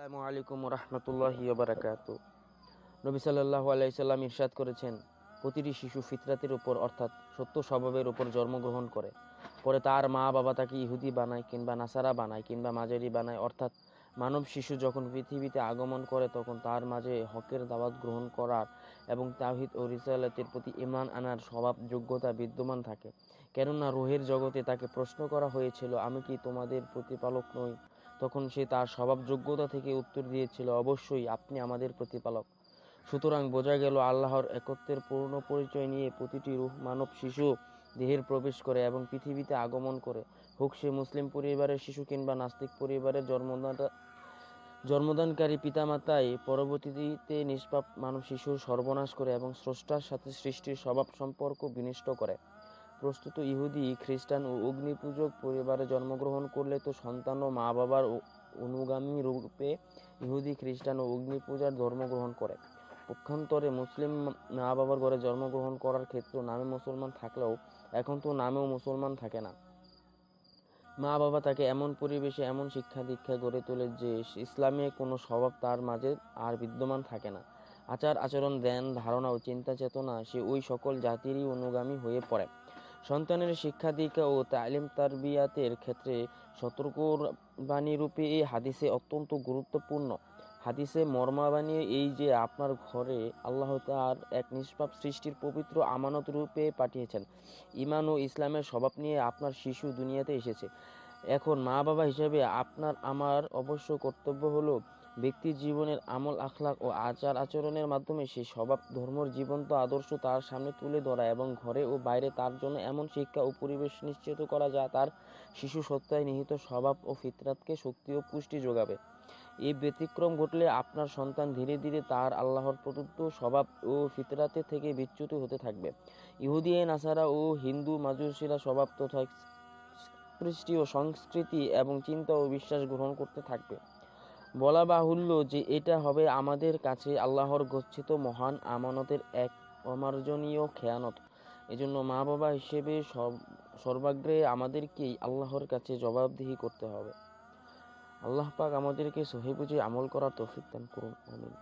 আসসালামু আলাইকুম রহমতুল্লাহি বারাকাতু। নবী সাল্লাল্লাহু আলাইহি সাল্লাম ইরশাদ করেছেন, প্রতিটি শিশু ফিতরাতের উপর অর্থাৎ সত্য স্বভাবের উপর জন্মগ্রহণ করে, পরে তার মা বাবা তাকে ইহুদি বানায় কিংবা নাসারা বানায় কিংবা মাজারি বানায়। অর্থাৎ মানব শিশু যখন পৃথিবীতে আগমন করে তখন তার মাঝে হকের দাওয়াত গ্রহণ করার এবং তাওহীদ ও রিসালাতের প্রতি ঈমান আনার স্বভাব যোগ্যতা বিদ্যমান থাকে। কেননা রূহের জগতে তাকে প্রশ্ন করা হয়েছিল, আমি কি তোমাদের প্রতিপালক নই? তখন সে তার স্বভাব যোগ্যতা থেকে উত্তর দিয়েছিল, অবশ্যই আপনি আমাদের প্রতিপালক। সুতরাং বোঝা গেল, আল্লাহর একত্বের পূর্ণ পরিচয় নিয়ে প্রতিটি রূহ মানব শিশু দেহের প্রবেশ করে এবং পৃথিবীতে আগমন করে, হোক সে মুসলিম পরিবারের শিশু কিংবা নাস্তিক পরিবারের জন্মদানকারী পিতামাতাই পরবর্তীতে নিষ্পাপ মানব শিশুর সর্বনাশ করে এবং স্রষ্টার সাথে সৃষ্টির স্বভাব সম্পর্ক বিনষ্ট করে। প্রস্তুত ইহুদি, খ্রিস্টান ও অগ্নিপূজক পরিবারে জন্মগ্রহণ করলে তো সন্তান ও মা বাবার অনুগামী রূপে ইহুদি, খ্রিস্টান ও অগ্নিপূজার ধর্মগ্রহণ করে। পক্ষান্তরে মুসলিম মা বাবার ঘরে জন্মগ্রহণ করার ক্ষেত্রে নামে মুসলমান থাকলেও এখন তো নামেও মুসলমান থাকে না। মা বাবা তাকে এমন পরিবেশে এমন শিক্ষা দীক্ষা গড়ে তোলে যে ইসলামে কোনো স্বভাব তার মাঝে আর বিদ্যমান থাকে না। আচার আচরণ, ধ্যান ধারণা ও চিন্তা চেতনা সে ওই সকল জাতিরই অনুগামী হয়ে পড়ে। সন্তানের শিক্ষা দীক্ষা ও তালিম তারবিয়াতের ক্ষেত্রে সতর্কবাণীরূপে এই হাদিসে অত্যন্ত গুরুত্বপূর্ণ। হাদিসে মর্মবাণী এই যে, আপনার ঘরে আল্লাহ তার এক নিষ্পাপ সৃষ্টির পবিত্র আমানত রূপে পাঠিয়েছেন। ঈমান ও ইসলামের স্বভাব নিয়ে আপনার শিশু দুনিয়াতে এসেছে। এখন মা বাবা হিসেবে আপনার আমার অবশ্য কর্তব্য হলো ব্যক্তির জীবনের আমল আখলাক ও আচার আচরণের মাধ্যমে সেই স্বভাব ধর্মর জীবন্ত আদর্শ তার সামনে তুলে ধরা এবং ঘরে ও বাইরে তার জন্য এমন শিক্ষা ও পরিবেশ নিশ্চিত করা যা তার শিশু সত্তায় নিহিত স্বভাব ও ফিতরাতকে শক্তি ও পুষ্টি যোগাবে। এই ব্যতিক্রম ঘটলে আপনার সন্তান ধীরে ধীরে তার আল্লাহর প্রদত্ত স্বভাব ও ফিতরাতে থেকে বিচ্যুত হতে থাকবে। ইহুদি, নাসারা ও হিন্দু মাজুসিরা স্বভাব তথা কৃষ্টি ও সংস্কৃতি এবং চিন্তা ও বিশ্বাস গ্রহণ করতে থাকবে। বলা বাহুল্য যে এটা হবে আমাদের কাছে আল্লাহর গচ্ছিত মহান আমানতের এক অমার্জনীয় খেয়ানত। এজন্য মা বাবা হিসেবে সর্বাগ্রে আমাদেরকেই আল্লাহর কাছে জবাবদিহি করতে হবে। আল্লাহ পাক আমাদেরকে সহি বুঝে আমল করার তৌফিক দান করুন। আমিন।